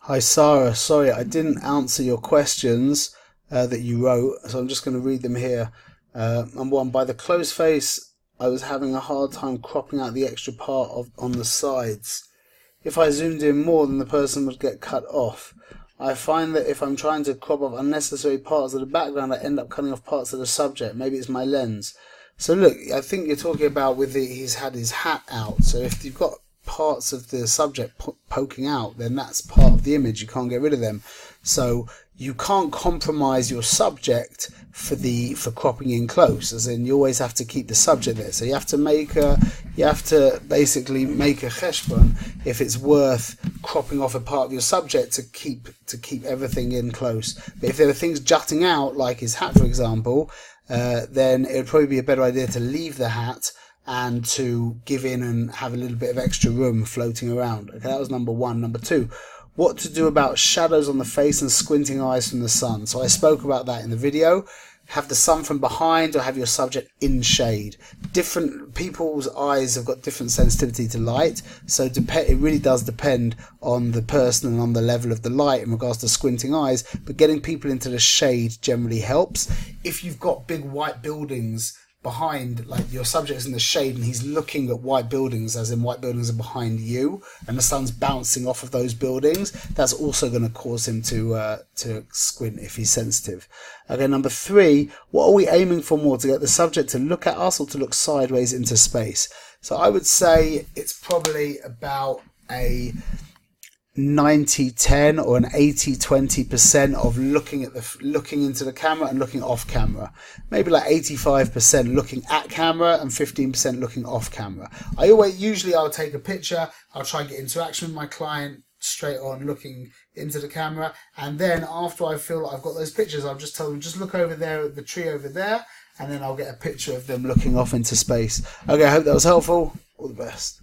Hi Sarah, sorry I didn't answer your questions that you wrote, so I'm just going to read them here. Number one, by the closed face, I was having a hard time cropping out the extra part on the sides. If I zoomed in more, then the person would get cut off. I find that if I'm trying to crop off unnecessary parts of the background, I end up cutting off parts of the subject. Maybe it's my lens. So look, I think you're talking about he's had his hat out. So if you've got parts of the subject poking out, then that's part of the image. You can't get rid of them. So you can't compromise your subject for cropping in close, as in you always have to keep the subject there. So you have to basically make a cheshbon if it's worth cropping off a part of your subject to keep everything in close. But if there are things jutting out, like his hat for example, then it would probably be a better idea to leave the hat and to give in and have a little bit of extra room floating around. Okay, that was number one. Number two, what to do about shadows on the face and squinting eyes from the sun. So I spoke about that in the video. Have the sun from behind or have your subject in shade. Different people's eyes have got different sensitivity to light, so it really does depend on the person and on the level of the light in regards to squinting eyes, but getting people into the shade generally helps. If you've got big white buildings behind, like your subject's in the shade and he's looking at white buildings, as in white buildings are behind you and the sun's bouncing off of those buildings, that's also going to cause him to squint if he's sensitive. Okay, number three, what are we aiming for more, to get the subject to look at us or to look sideways into space? So I would say it's probably about a 90-10 or an 80-20% of looking into the camera and looking off camera. Maybe like 85% looking at camera and 15% looking off camera. I'll take a picture, I'll try and get interaction with my client straight on looking into the camera, and then after I feel like I've got those pictures, I'll just tell them, just look over there at the tree over there, and then I'll get a picture of them looking off into space. Okay, I hope that was helpful. All the best.